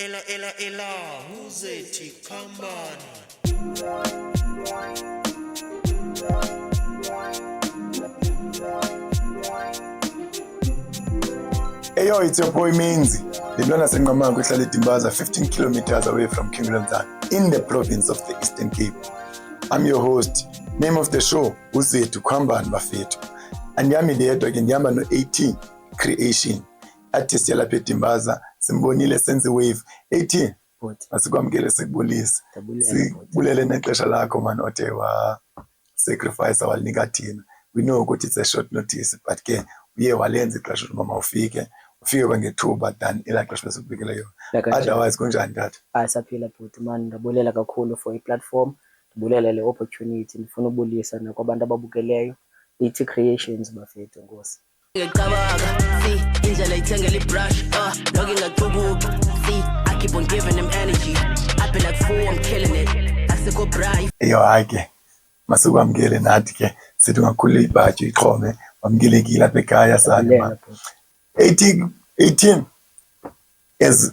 Ela Huzethi Khambane. Eyo, it's your boy Menzi. The Lona Sengamango ihlala eDimbaza, 15 kilometers away from King London, in the province of the Eastern Cape. I'm your host. Name of the show, Huzethi Khambane Bafethu. And yami ndiyedwa ke ndihamba no-18 Creation. Artist yalapha eDimbaza, simbonile senze wave. 18. Masikwamkele sikubulise. Sibulele nexesha lakho man othe wa sacrifice awalinika thina. We know ukuthi it's a short notice, but ke uye walenza ixesha ukuthi mama ufike kwangethuba than ela xesha besikubikele yona. Otherwise kunjani tata? Saphila bhuti man, ndabulela kakhulu for i-platform, ndibulela le opportunity, ndifuna ubulisa nakwabantu ababukeleyo. Ithi Creations bafethu, Nkosi. Ngicabanga see indlela ithengela ibrush noke ngacubuka see I keep on giving them energy I be like fool I'm killing it asikho bright Eyo hayi ke masikwamkele nathi ke sithi ngakhulula ibhaji iqhome wamkelekile apha ekhaya sani man. 18 as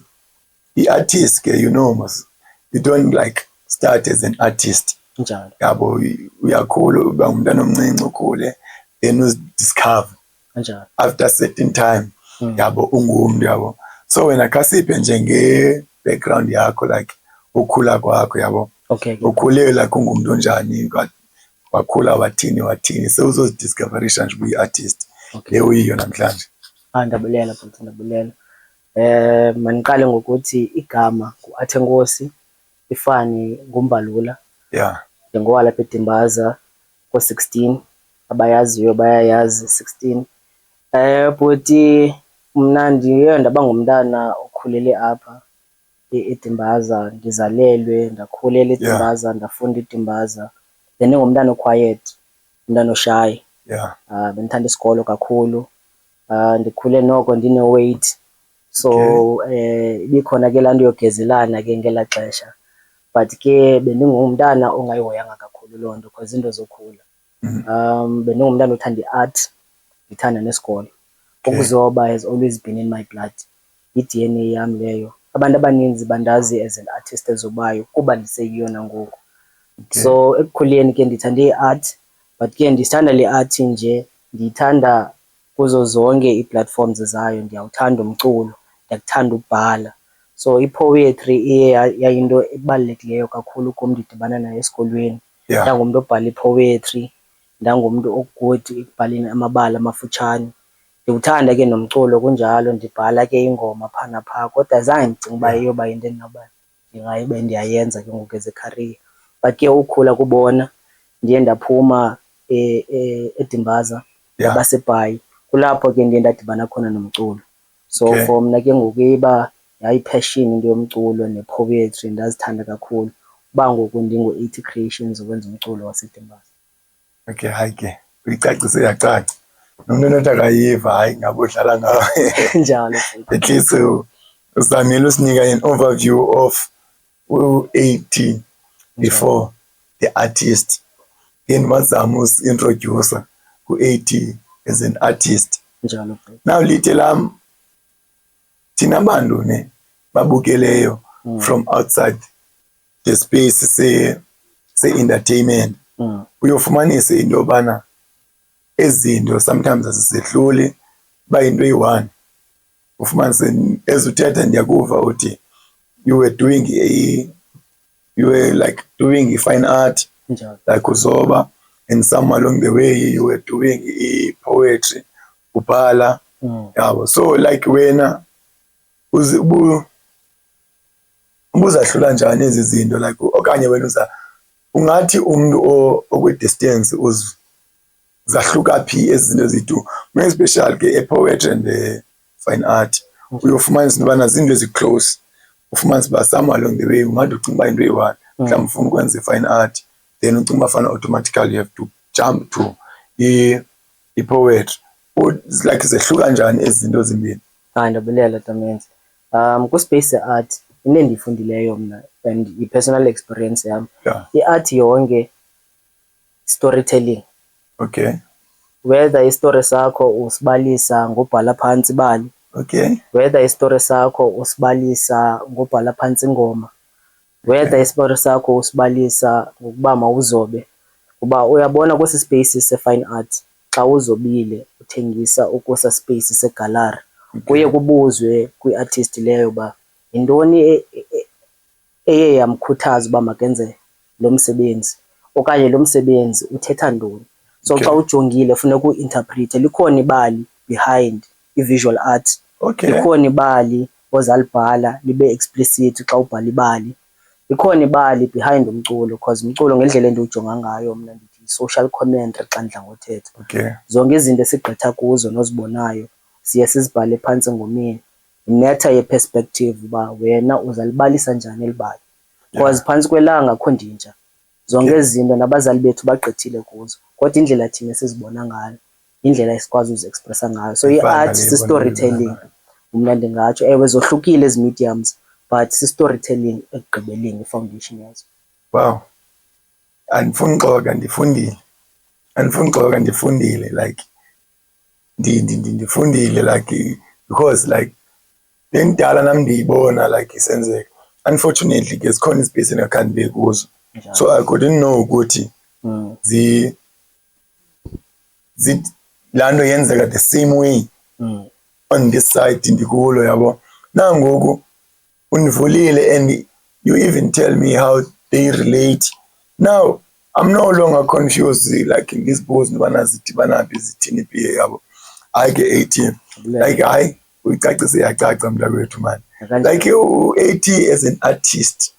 the artist ke, you know mos, you don't like start as an artist njalo yabo, uyakhula uba umntana omncinci ukhule then uzidiscover njalo after a certain time yabo ungumntu yabo. So wena khasiphe njenge background yakho, like ukhula kwakho yabo, okay ukhule like ungumntu onjani, wakhula wathini sewuzozidiscoverisha nje uyi-artist le uyiyo namhlanje. Ndabulela bhuti, ndabulela. Maniqale ngokuthi igama nguAthenkosi, ifani nguMbalula. Yeah. Ngowalapha eDimbaza ko-16, abayaziyo bayayazi 16. Bhuti mna ndiye ndaba ngumntana okhulele apha eDimbaza, ndizalelwe ndakhulela eDimbaza, ndafunda eDimbaza. Ndingumntana oquiet, umntana oshayi. Yeah. Bendithanda isikolo kakhulu. Ndikhule noko ndine-weight, so ibikhona ke laa nto yogezelana ke ngelaa xesha, but ke bendingumntana ongayihoyanga kakhulu loo nto because into zokhula. Bendingumntana othanda i-art, ndithanda nesikolo. Ukuzoba has always been in my blood, i-DNA yam leyo. Abantu abaninzi bandazi as an artist ezobayo kuba ndiseyiyo nangoku. So ekukhuleni ke ndithande i-art, but ke ndithanda le art nje, ndiyithanda kuzo zonke ii-platforms zayo. Ndiyawuthanda umculo, ndiyakuthanda ukubhala. So i-poetry iye yayinto ebalulekileyo kakhulu kum, ndidibana nayo esikolweni. Ndangumntu obhala i-poetry, ndangumntu o-good ekubhaleni amabali amafutshane. Ndiwuthanda ke nomculo kunjalo, ndibhala ke ingoma phaa naphaa, kodwa zange ndicinga uba iyoba yinto endinoba ndingayibe ndiyayenza ke ngoku as a career. But ke ukhula kubona ndiye ndaphuma eDimbaza nabaseBhayi, kulapho ke ndiye ndadibana khona nomculo. So for mna ke ngoku iba yayi-passion into yomculo ne-poetry, ndazithanda kakhulu. Uba ngoku ndingo-80 Creations ukwenza umculo waseDimbaza. Okay, hayi ke uyicacise yacaca, nomntu onothi akayiva hayi ngabe udlala ngayo. Njalo at least uzamile usinika an overview of u-80 before the artist, then wazama usi-introducer ku-80 as an artist. njalo. Now lithe lam thina bantu ne babukeleyo from outside the space se-entertainment, uyofumanisa into yobana ezinto sometimes azisehluli bayinto eyi-one. Ufumanise ezuthetha ndiyakuva uthi you were like doing i-fine art like uzoba, and some along the way you were doing i-poetry ubhala yabo. So like wena ubuzahlula njani ezi zinto, like okanye wena ungathi umntu okwi-distance zahluka phi ezi zinto zitu, especially ke e-poetry and fine art. Uyofumanisa ubana zinto ezi-close, ufumanisa uba some along the way ungathi ucinga uba into eyi-one, mhlawumbi ufuna ukwenza i-fine art, then ucinga uba fana automatically you have to jump to i-poetry. Like zehluka njani ezi zinto zimbini? Ndabulela Tamenzi. Kwispace se-art into endiyifundileyo mna and i-personal experience yam, i-art yonke storytelling. Okay. Whether istory sakho usibalisa ngobhala phantsi ibali, Okay. whether isitori sakho usibalisa ngobhala phansi ingoma, whether isitori sakho usibalisa ngokuba mawuzobe, kuba uyabona kwesi space se-fine art xa uzobile uthengisa ukusa space segalari, kuye kubuzwe kwi-artist leyo uba yintoni eye yamkhuthaza uba makenze lo msebenzi okanye lo msebenzi uthetha ntoni. So xa ujongile funeka uinterprete, likhona ibali behind i-visual art. Likhona ibali ozalibhala libe explicit xa ubhala ibali. Likhona ibali behind umculo because umculo ngendlela endiwujonga ngayo mna ndithi social commentary xa ndidla ngothetha. Zonke izinto esigqitha kuzo nozibonayo siye sizibhale phantsi engomeni. Inetha ye-perspective uba wena uzalibalisa njani elibali. Because phantsi kwelanga akho ndintsha. Zonke izinto nabazali bethu bagqithile kuzo. Kodwa indlela thina esizibona ngayo, indlela esikwazi uzi-expressa ngayo. So i-art si-storytelling. Mna ndingatsho ewe zohlukile ezi mediums but si-storytelling ekugqibeleni i-foundation yazo. Wow. Andifuni uxoka ndifundile like ndifundile like because like lendala nami ndiyibona like isenzeka. Unfortunately ke sikhona ispace engakhange kuzo. So I couldn't know ukuthi lando yenzeka the same way on this side ndikulo yabo. Nangoku univulile and you even tell me how they relate. Now I'm no longer confused like in this boys nibana zithini phi yabo. I get 18 like I uyicacise yacaca mntakwethu man. Like u-AT as an artist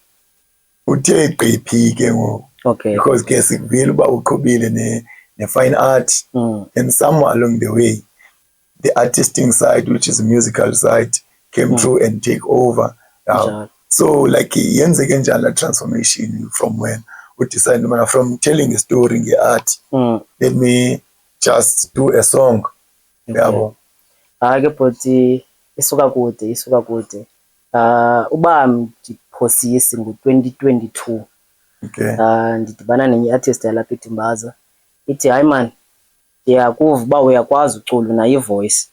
uthe gqiphi ke ngoku. Because ke sikuvile uba uqhubile ne-fine art and somewhere along the way the artisting side, which is the musical side, came through and take over. So like yenzeke njani la transformation from when we decided from telling a story in the art, let me just do a song. Ke bhuti isuka kude. Uba ndiphosisi ngo-2022. Ndidibana nenye i-artist yalapha eDimbaza. Ithi hayi man, ndiyakuva uba uyakwazi ucula unayo ivoice.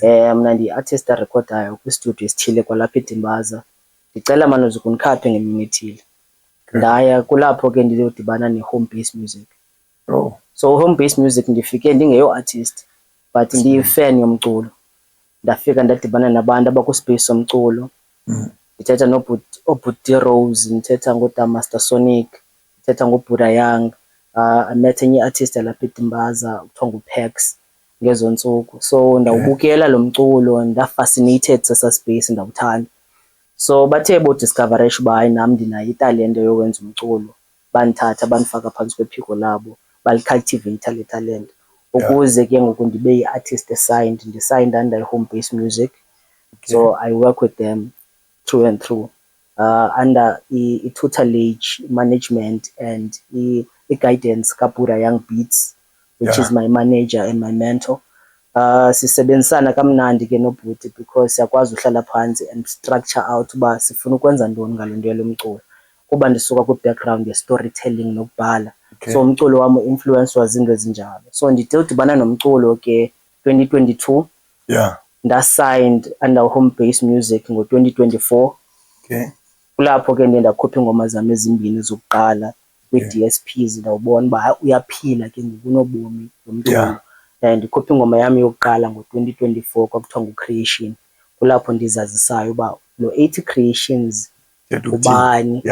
Mna ndiyi-artist erekhodayo kwistudio esithile kwalapha eDimbaza. Ndicela mani uze kundikhaphe ngemini ethile. Ndaya kulapho ke ndiyodibana ne-home based music. So home based music ndifike ndingeyo-artist but ndiyi-fan yomculo. Ndafika ndadibana nabantu abakwispace somculo. Ndithetha noButi Rose, ndithetha ngoDamaster Sonic, ndithetha ngoBuddha Young. I met enye i-artist yalapha eDimbaza kuthiwa nguPax ngezo ntsuku. So ndawubukela lo mculo ndafascinated sesa space ndawuthanda. So bathe bodiscoverisha uba hayi nam ndinayo italente yokwenza umculo. Bandithatha bandifaka phantsi kwephiko labo, balicultivate le talent. Ukuze ke ngoku ndibe yi-artist assigned, ndi-signed under i-home based music. So I work with them through and through under i-tutelage, management and i-guidance kaBuddha Young Beats, which is my manager and my mentor. Sisebenzisana kamnandi ke noButi because siyakwazi uhlala phansi and structure out uba sifuna ukwenza ntoni ngalo nto yalo mculo. Kuba ndisuka kwi-background ye-storytelling nokubhala. So umculo wami influence wazinto ezinjalo. So ndide udibana nomculo ke 2022. Nda-signed under home based music ngo-2024. Kulapho ke ndiye ndakhupha iingoma zami ezimbini zokuqala kwi-DSPs. Ndawubona uba uyaphila ke ngoku unobomi nomculo. Ndikhupha ingoma yami yokuqala ngo-2024 kwakuthiwa nguCreation. Kulapho ndizazisayo uba lo 80 Creations ubani.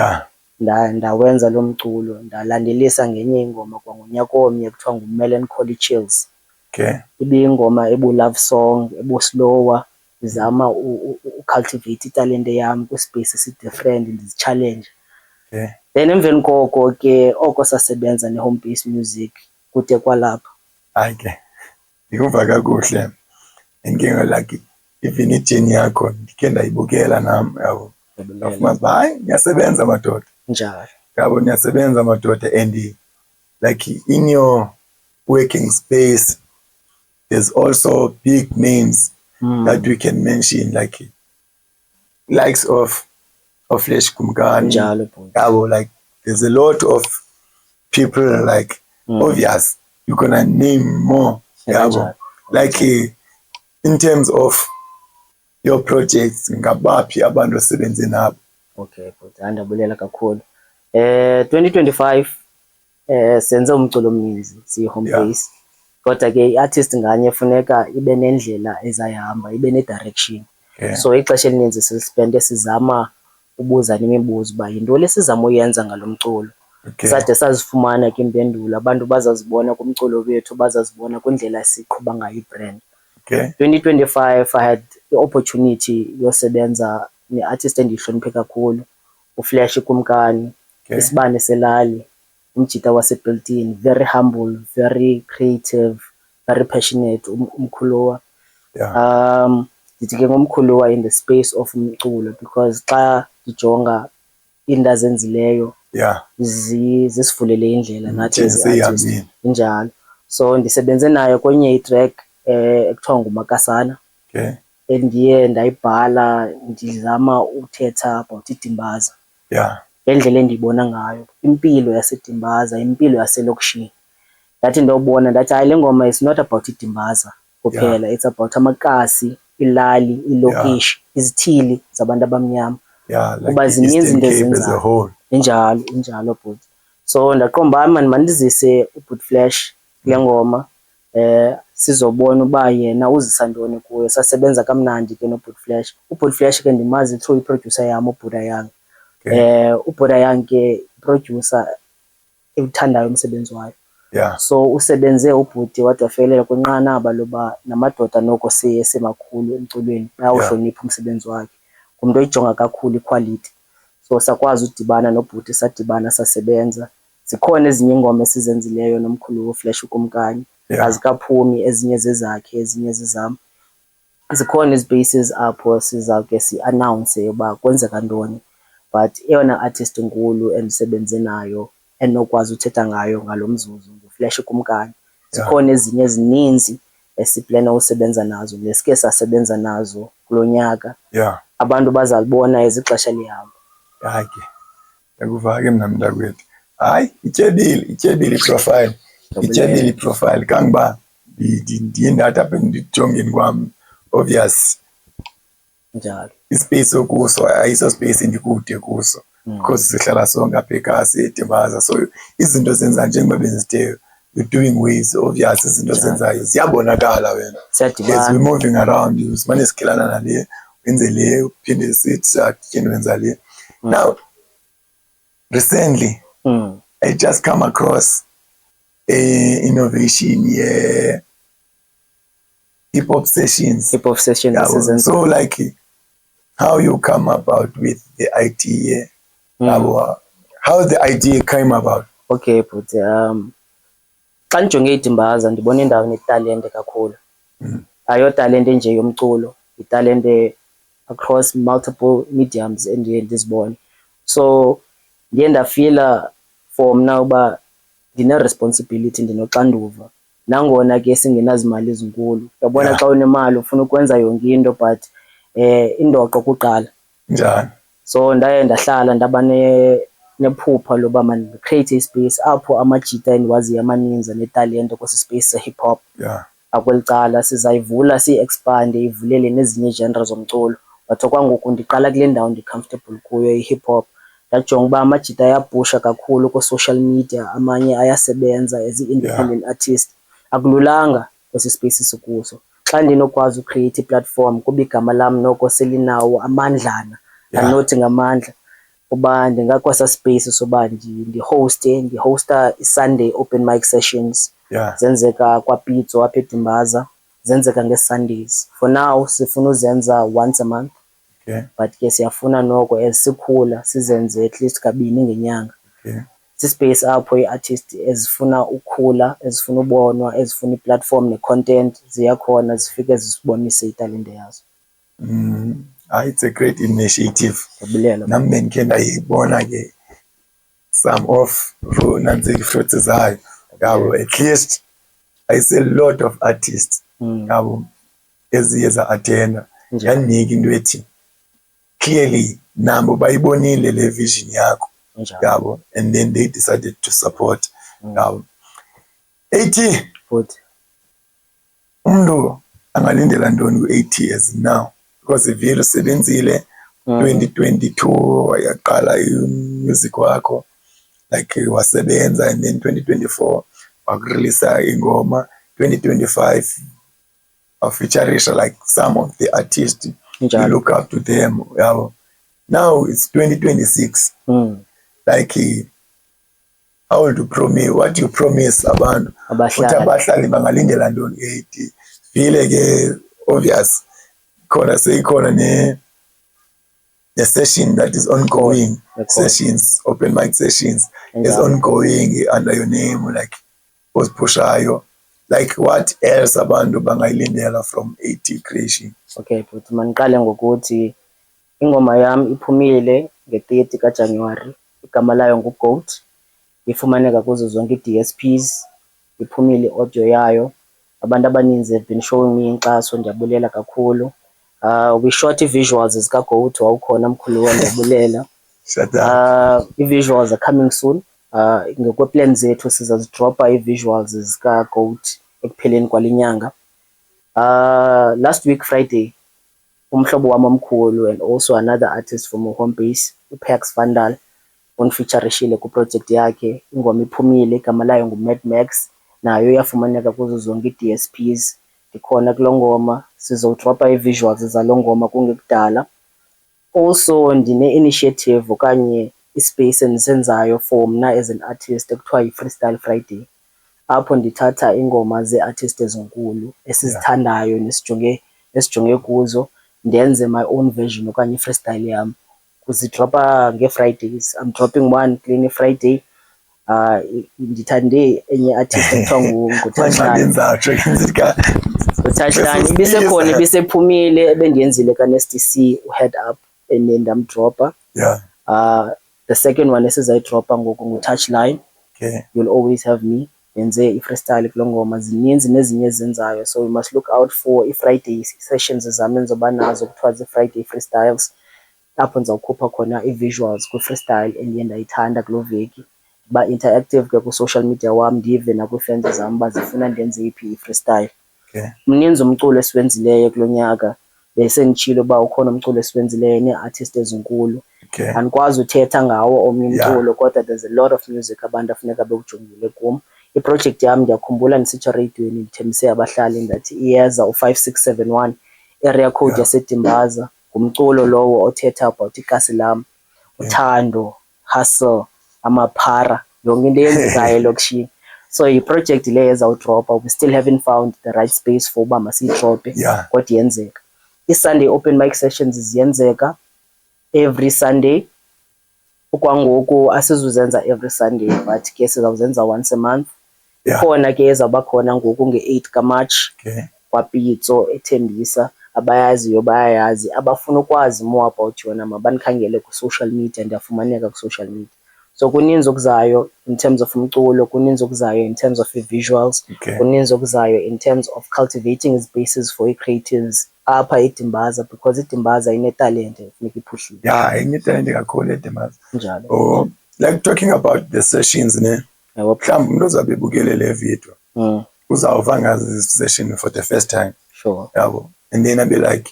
Ndawenza lo mculo, ndalandelisa ngenye ingoma kwangonyaka omnye kuthiwa nguMelancholy Chills. Ibiyingoma ebu-love song, ebu-slower, ndizama ucultivate italente yami kwispace esi-different, ndizi-challenge. Then emveni koko ke oko sasebenza ne-home based music kude kwalapha. Hayi ke ndikuva kakuhle inkinga like even ijeni yakho ndikhe ndayibukela nami yabo. Afumazi uba hayi niyasebenza madoda. Njalo. Yabo niyasebenza madoda and like in your working space there's also big names that we can mention like likes of Flesh Kumkani. Yabo like there's a lot of people like obvious you're gonna name more. Yabo like in terms of your projects, ngabaphi abantu osebenze nabo? Okay, but andabulela kakhulu. 2025 senze umculo omninzi si-home Yeah. base. Kodwa ke i-artist nganye funeka ibe nendlela ezayihamba, ibe ne-direction. Okay. So ixesha elininzi silispende sizama ubuza nemibuzo uba yintoni lesizama uyenza ngalo mculo. Okay. Sade sazifumana ke impendulo, abantu bazazibona kumculo wethu, bazazibona kwindlela siqhuba ngayo ibrand. Okay. 2025 I had the opportunity yosebenza ne-artist endiyihloniphe kakhulu, uFlash Kumkani, Okay. Isibane Selali, umjita waseBuiltin, very humble, very creative, very passionate, umkhuluwa. Yeah. Ndithi ke ngomkhuluwa in the space of umculo, because xa ndijonga into azenzileyo Yeah. zisivulele indlela nathi as Siyahambile. artist injalo. So ndisebenze naye kwenye itrack ekuthiwa nguMakasana, Okay. endiye ndayibhala ndizama uthetha about iDimbaza, Yeah. ngendlela endiyibona ngayo impilo yaseDimbaza, impilo yaselokishini. Ndathi ndobona ndathi hayi, le ngoma is not about iDimbaza kuphela, it's about amakasi, ilali, ilokishi, izithili zabantu abamnyama. Yeah, like Kuba the zininzi Eastern into Cape as a ezenzayo. whole. Injalo bhuti. So ndaqomba man mandizise uBoot Flash kule ngoma, sizobona uba yena uzisa ntoni kuyo. Sasebenza kamnandi ke noBoot Flash. uBoot Flash ke ndimazi through iproducer yam uBuda Young. Okay. uBuda Young ke producer ewuthandayo umsebenzi wayo. Yeah. So usebenze ubhuti wade wafelela kwinqanaba loba namadoda noko semakhulu emculweni bayawuhlonipha umsebenzi wakhe. Ngumntu oyijonga kakhulu iquality. So sakwazi udibana nobhuti, sadibana sasebenza. Zikhona ezinye ingoma esizenzileyo nomkhulu uFlash Kumkani, Yeah. azikaphumi, ezinye zezakhe, ezinye zezam. Zikhona izpaces apho sizawuke si-announce uba kwenzeka ntoni, but eyona artist nkulu endisebenze nayo enokwazi uthetha ngayo ngalo mzuzu nguFlash Kumkani. Zikhona ezinye ezininzi esiplana usebenza nazo nesike sasebenza nazo kulo nyaka. Yeah. Abantu bazalibona ezixesha lihamba. Hayi ke. Yakuva ke mna mntakwethu. Hayi, ityebile iprofile. Ityebile iprofile kangoba ndiye ndathi apha ndijongeni kwam, obvious Njalo. ispace okuso ayiso space endikude kuso, because sihlala sonke apha ekhaya siyeDimbaza. So izinto zenza njengoba benzithe, you're doing ways, obvious izinto zenzayo ziyabonakala wena. Siyadibana. As we're moving around, simane sikhilana nale, wenze le, uphinde sithi wenza le. Now, recently, I just come across a innovation, yeah, hip hop sessions. Hip hop sessions Yeah, season. so like how you come about with the idea, how the idea came about. Okay, but xa ndijonge iDimbaza ndibona indawo netalente kakhulu. Ayo talente nje yomculo, italente across multiple mediums endiye ndizibone. So ndiye ndafila for mna uba ndine-responsibility, ndinoxanduva. Nangona ke singenazimali ezinkulu, uyabona xa unemali ufuna ukwenza yonke into, but indoqo kuqala. Njani? So ndaye ndahlala ndaba nephupha loba create ispace apho amajita endiwaziyo amaninzi netalente kwesi space se-hip hop. Yeah. Akweli cala sizayivula siyi-expande, ivulele nezinye igenre zomculo. But okwangoku ndiqala kule ndawo ndi-comfortable kuyo, i-hip hop. Ndajonga uba amajita ayabhusha kakhulu ku-social media, amanye ayasebenza as i-independent artist. Akululanga kwesi space sikuso. Xa ndinokwazi ucreate i-platform kuba igama lam noko selinawo amandlana, anothi ngamandla, uba ndingakwasa space soba ndihosta i-Sunday open mic sessions. Yeah. Zenzeka kwaPitso apha eDimbaza, zenzeka nge-Sundays. For now sifuna uzenza once a month. Okay. But ke siyafuna noko as sikhula sizenze at least kabini ngenyanga. Okay. Sispace apho i-artist ezifuna ukhula, ezifuna ubonwa, ezifuna i-platform ne-content ziyakhona, zifike zisibonise italente yazo. It's a great initiative. Ndiyabulela. Nami bendikhe ndayibona ke some of nantsika fruits zayo. Yabo, at least I see a lot of artists yabo eziye za-attenda. Yandinika into ethi clearly nabo bayibonile le vision yakho. Yabo, and then they decided to support. Yabo, 80 But umuntu angalindela ntoni ku-8 years now, because vele usebenzile 2022 wayaqala music wakho like wasebenza, and then 2024 wakureleasa ingoma, 2025 featurisha like some of the artists you look up to them. Now it's 2026. Like how would you promise, what you promise abantu ukuthi abahlali bangalindela ntoni ke vile ke obvious khona seyikhona the session that is ongoing, sessions, open mic sessions is ongoing under your name, like Pushayo. Like what else abantu bangayilindela from AT Creation? Okay, but maniqale ngokuthi ingoma yami iphumile nge-30 kaJanuary, igama layo nguGoat, ifumaneka kuzo zonke i-DSPs, iphumile audio yayo, abantu abaninzi have been showing me inkxaso, ndiyabulela kakhulu. We shot i-visuals zikaGoat, wawukhona mkhulu ndiyabulela. I-visuals are coming soon. Ngokwe-plan zethu sizazidropa i-visuals zikaGoat ekupheleni kwalinyanga. Last week Friday, umhlobo wami omkhulu and also another artist from home base, uPax Vandal, unfeaturishile ku project yakhe, ingoma iphumile, igama layo nguMad Max, nayo yafumaneka kuzo zonke i-DSPs. Ndikhona kuloo ngoma, sizodropa i-visuals zaloo ngoma kungekudala. Also ndine-initiative okanye ispace endisenzayo for mna as an artist ekuthiwa yi-Freestyle Friday, apho ndithatha ingoma ze-artist ezinkulu esizithandayo nesijonge kuzo, ndenze my own version okanye i-freestyle yam. Kuzidropa nge-Fridays. I'm dropping one Clean Friday. Ndithande enye artist ekuthiwa nguTouchline. Touchline ibisekhona, ibisephumile, ebendiyenzile ka-Nasty C, Head Up, and then ndamdropa. The second one esizayidropa ngoku nguTouchline. You'll Always Have Me. Yenze i-freestyle kuloo ngoma, zininzi nezinye ezenzayo, so you must look out for i-Friday sessions zami endizoba nazo kuthiwa zi-Friday freestyles, apho ndizawukhupha khona i-visuals kwi-freestyle endiye ndayithanda kuloo veki. Ba interactive ke ku-social media wam, ndive nakwi-fans zam uba zifuna ndenze iphi i-freestyle. Mninzi umculo esiwenzileyo kulo nyaka, besenditshilo uba ukhona umculo esiwenzileyo nee-artist ezinkulu. Andikwazi uthetha ngawo omnye umculo, kodwa there's a lot of music abantu afuneka bewujongile kum. I-project yami ndiyakhumbula ndisitsho ereyidweni ndithembise abahlali ndathi iyeza u5671 area code yaseDimbaza, ngumculo lowo othetha about ikasi lam, uthando, hustle, amaphara, yonke into eyenzekayo elokishini. So i-project le ezawudropa, we still haven't found the right space for uba masiyidrope, kodwa yenzeka. I-Sunday open mic sessions ziyenzeka every Sunday. Okwangoku asizuzenza every Sunday, but ke sizawuzenza once a month. Khona ke ezawuba khona ngoku nge-8 kaMarch kwaPitso eThembisa. Abayaziyo bayayazi, abafuna ukwazi more about yona mabanikhangele ku-social media, ndiyafumaneka ku-social media. So kuninzi okuzayo in terms of umculo, kuninzi okuzayo in terms of visuals, kuninzi okuzayo in terms of cultivating spaces for i-creatives apha eDimbaza, because iDimbaza inetalente efuneka iphuhlile. Inetalente kakhulu eDimbaza. Njalo. Like talking about the sessions ne, mhlawumbi umuntu ozabe ebukele le video uzawuva ngazi this session for the first time. Sure. Yabo. And then I'll be like,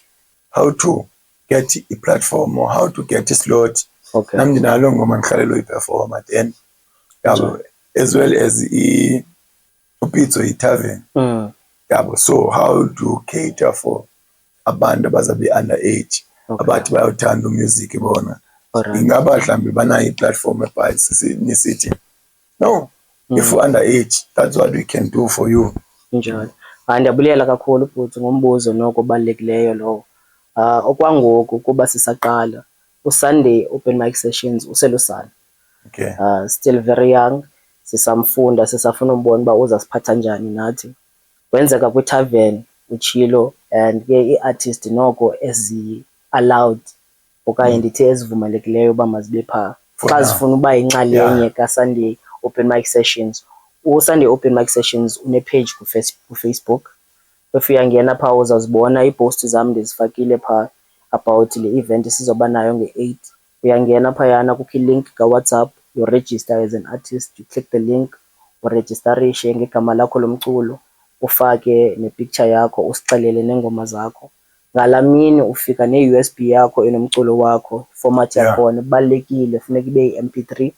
how to get a platform or how to get a slot. Nam ndinalo ngoma ngikhalelo i-perform at the end. Yabo. As well as uPitso i-tavern. Yabo. So how to cater for abantu abazabe underage, abathi bayothanda music bona. Ingaba mhlambi banayo i-platform nisithi no, if you're underage, that's what we can do for you. Njalo. Ndiyabulela kakhulu futhi ngombuzo noko obalulekileyo lowo. Okwangoku kuba sisaqala uSunday open mic sessions uselusana. Still very young, sisamfunda, sisafuna umbona uba uzasiphatha njani nathi. Wenzeka kwi-tavern uchilo, and ke i-artist noko ezi-allowed okanye ndithi ezivumelekileyo uba mazibe phaa xa zifuna uba yinxalenye kaSunday open mic sessions. USunday open mic sessions une-page kuFacebook. If uyangena phaa uzazibona iipost zam ndizifakile phaa about le event sizoba nayo nge-8. Uyangena phayana, kukho i-link kaWhatsApp, you register as an artist, you click the link, urejistarishe ngegama lakho lomculo, ufake ne-picture yakho, usixelele neengoma zakho. ngalamini ufika ne-USB yakho enomculo wakho, format yakhona ibalekile funeka ibe MP3,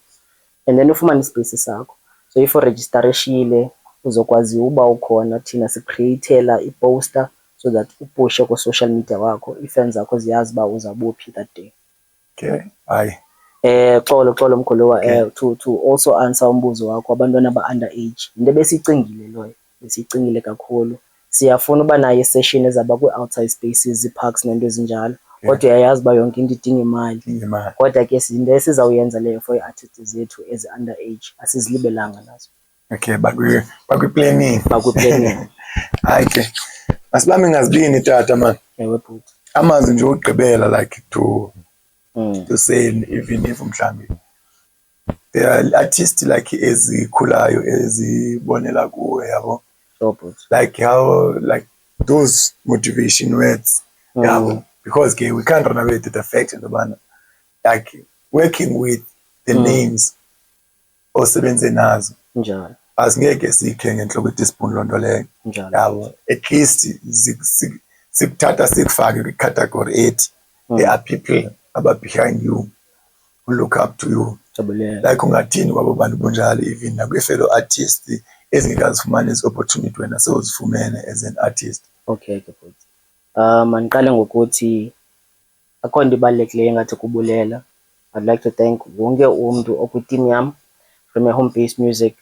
and then ufumane ispace sakho. So if uregistereshile uzokwazi uba ukhona, thina sicreatela i-poster so that upushe ku social media wakho, ifans zakho ziyazi ba uzabuphi that day. Okay, hayi. Xolo mkhuluwa, to also answer umbuzo wakho, abantwana ba-underage, into besiyicingile loyo, besiyicingile kakhulu. Siyafuna uba nayo session ezaba kwi-outside spaces, ii-parks nento ezinjalo, kodwa uyayazi uba yonke into idinga imali. Kodwa ke into esizawuyenza leyo for ii-artists zethu ezi-underage, asizilibelanga nazo. Okay, bakwi-planning. Bakwi-planning. Hayi ke, masibambe ngazibini tata man. Ewe bhuti. Amazwi nje okugqibela like to say, even if mhlambi there are artists like ezikhulayo ezibonela kuwe yabo, like how, like those motivation words yabo, because we can't run away to the fact that like working with the names osebenze nazo njalo asingeke sikhe ngenhloko teaspoon lonto leyo yabo, at least sikuthatha sikufake kwi-category ethi there are people behind you who look up to you, like ungathini kwabo bantu bunjalo, even nakwi-fellow artist ezingekazifumane ezi-opportunity wena sewuzifumene as an artist. Okay ke bhuti, mandiqale ngokuthi akho nto ibalulekileyo engathi kubulela. I'd like to thank wonke umntu okwi-team yam, from Home Base Music,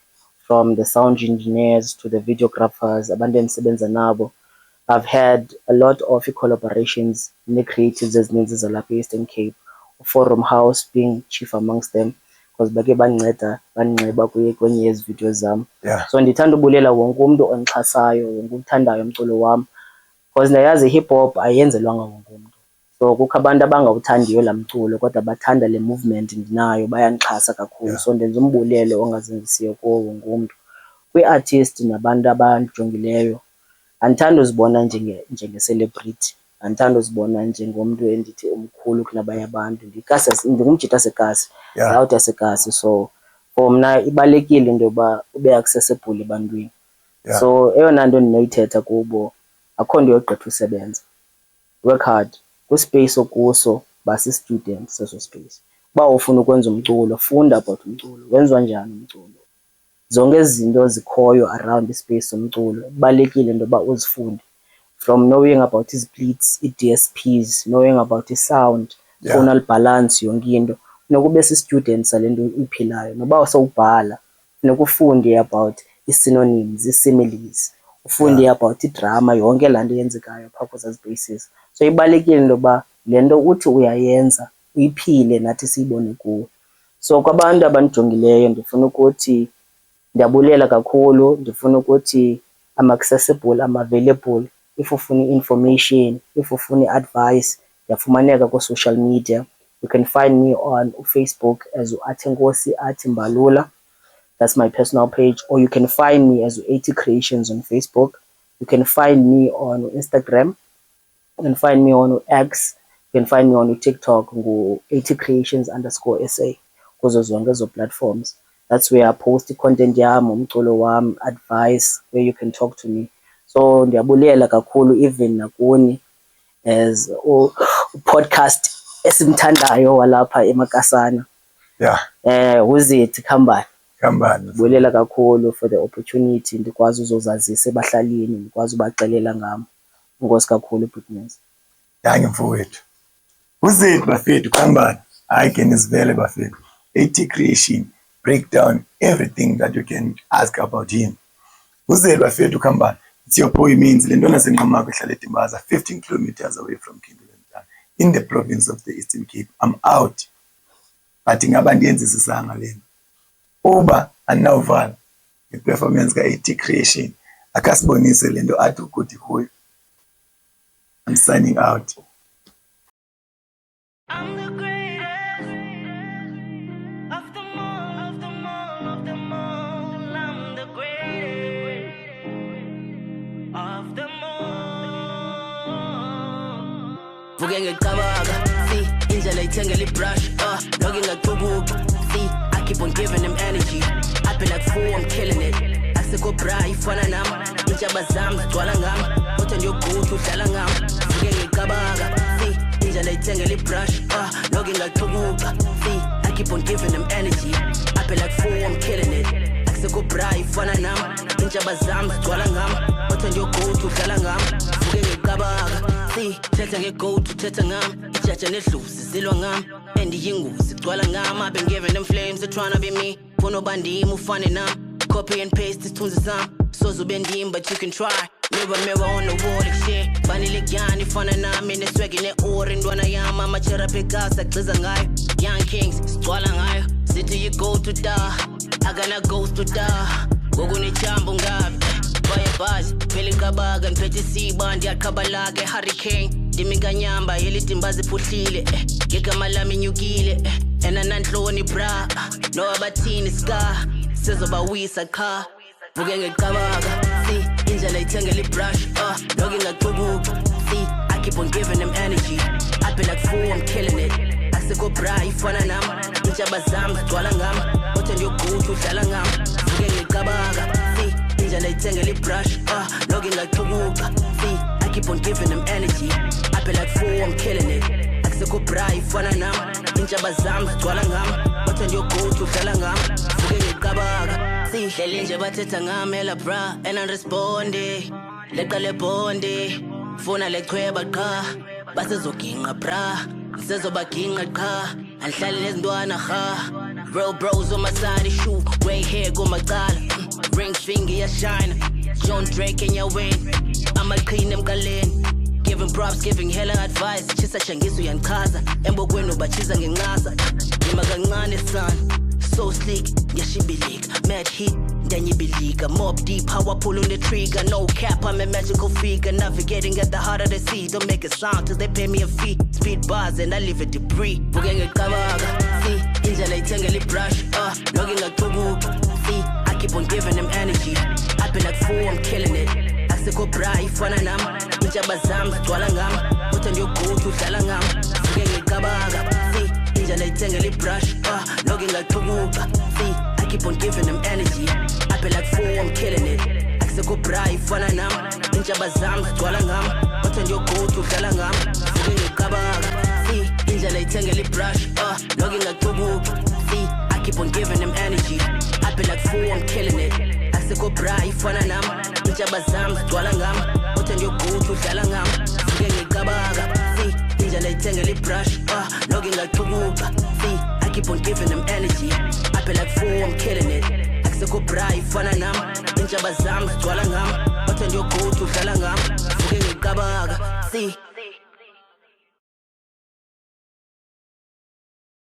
from the sound engineers to the videographers, abantu endisebenza nabo. I've had a lot of collaborations ne-creatives ezininzi zalapha e-Eastern Cape, Forum House being chief amongst them, because bake bandinceba kwenye yezi videos zam. So ndithanda ubulela wonke umntu ondixhasayo, wonke uthandayo umculo wam, because ndayazi hip hop ayenzelwanga wonke umntu. So kukho abantu abangawuthandiyo laa mculo kodwa bathanda le movement ndinayo, bayandixhasa kakhulu. So ndenza umbulelo ongazenzisiyo kuwo wonke umntu. Kwi-artist nabantu abandijongileyo, andithanda uzibona njenge-celebrity, andithanda uzibona njengomntu endithi umkhulu kunabanye abantu. Ndingumjita sekasi, rawuta sekasi. So for mna ibalekile into yoba ube accessible ebantwini. So eyona nto ndinoyithetha kubo, akho nto yogqitha usebenza. Work hard. Kwispace okuso basi-student seso space. Uba ufuna ukwenza umculo, funda about umculo, wenziwa njani umculo. Zonke izinto zikhoyo around ispace somculo, ibalekile into yoba uzifunde. From knowing about ii-splits, ii-DSPs, knowing about i-sound, tonal balance, yonke into. Funeka ube si-student sale nto uyiphilayo. Noba usawubhala, funeka ufunde about ii-synonyms, ii-similes, ufunde about idrama, yonke laa nto yenzekayo phaa kwezaa spaces. So ibalekile into yoba le nto uthi uyayenza, uyiphile nathi siyibone kuwe. So kwabantu abandijongileyo ndifuna ukuthi ndiyabulela kakhulu, ndifuna ukuthi I'm accessible, I'm available. If ufuna information, if ufuna advice, yafumaneka ku-social media. You can find me on Facebook as Atengosi Atimbalula. That's my personal page. Or you can find me as 80 Creations on Facebook. You can find me on Instagram. You can find me on X. You can find me on TikTok, 80 Creations_SA. Kuzo zonke ezo platforms. That's where I post the content yam, umculo wam, advice, where you can talk to me. So ndiyabulela kakhulu even nakuni as podcast esimthandayo walapha eMakasana. Uzithi Khambane. Ndibulela kakhulu for the opportunity, ndikwazi uzozazisa ebahlalini, ndikwazi ubaxelela ngam. Inkosi kakhulu Britness. Danke mfowethu. Uzithi bafethu Khambane. Hayi ke nizivele bafethu. 80 Creation. Break down everything that you can ask about him. Uzithi bafethu Khambane. It's your boy Means. Le ntwana senqamakho ehlala eTimbaza, 15 kilometers away from Kimberley, in the province of the Eastern Cape. I'm out. But ingaba ndiyenzisisanga lena. Uba andinawuvala i-performance ka-80 Creation, akasibonise le nto athi ukuthi kuyo. I'm signing out. I'm the greatest of them all, of them all, of them all. I'm the greatest of them all. Vuke ngecabanga, see indlela ithengela i-brush, noke ngacubuka, see I keep on giving them energy. I've been like fool, I'm killing it. Asekho bra ifana nam, intshaba zam zigcwala ngam, kodwa nje uguthi udlala ngam. Vuke ngiqabaga see indlela ithengela ibrush noke ngaqhubuka see I keep on giving them energy up at like 4 I'm killing it akusekho bra ifana nami intshaba zami zigcwala ngami othi nje go to dlala ngami vuke ngiqabaga see thetha nge-go to thetha ngami ijaja nedluzi zilwa ngami endiyinguzi igcwala ngami I've been giving them flames they're trying to be me funa ubandimi ufane nami copy and paste isithunzi sami soze ube ndim but you can try mirror on the wall like shit fanele kyani ifana nami neswegi ne-ori intwana yami amachera pegasa agxiza ngayo young kings sigcwala ngayo sithi you go to da akana goes to da ngokunechambo ngabi bayebhazi phela iqabaga ngiphethe isiba ndiyaqhabalaka e-hurricane ndimi kanyamba yelitimbazi iphuhlile ngegama lami inyukile enananhloni bra nowabathini ska sizobawisa qha vuke ngiqabaga see indlela ithengela ibrush noke ngaqhubuka see I keep on giving them energy up at like 4 I'm killing it akusekho bra ifana nami intshaba zami zigcwala ngami othi nje go udlala ngami vuke ngiqabaga see indlela ithengela ibrush noke ngaqhubuka see I keep on giving them energy up at like 4 I'm killing it akusekho bra ifana nami intshaba zami zigcwala ngami othi nje go udlala ngami vuke ngiqabaga see hleli nje bathetha ngami la bra and unresponde leqale bonde funa lechweba qha basezoginqa bra ngisezobaginqa qha angihlali nezintwana ha real bros on my side shoe gray hair kumacala ring finger yashine John Drake in your way I'm a clean emgaleni giving props giving hella advice chisa changiso yanchaza embokweni ubachiza ngenqasa ngima kancane son so sleek yashibilika mad heat ndanyibilika mob deep how I pull on the trigger no cap I'm a magical figure navigating at the heart of the sea don't make a sound till they pay me a fee speed bars and I leave it debris vuke ngiqabaga see indlela ithengela ibrush noke ngaqhubuka see I keep on giving them energy up at like 4 I'm killing it akusekho bra ifana nami intshaba zami zigcwala ngami othi nje go udlala ngami vuke ngiqabaga see indlela ithengela ibrush noke ngaqhubuka see I keep on giving them energy up at like 4 I'm killing it akusekho bra ifana nami intshaba zami zigcwala ngami othi nje go udlala ngami vuke ngiqabaga see indlela ithengela ibrush noke ngaqhubuka see I keep on giving them energy up at like 4 I'm killing it akusekho bra ifana nami intshaba zami zigcwala ngami othi nje go udlala ngami vuke ngiqabaga see indlela ithengela ibrush noke ngaqhubuka see I keep on giving them energy up at like 4 I'm killing it akusekho bra ifana nami intshaba zami zigcwala ngami othi nje go udlala ngami vuke ngiqabaga see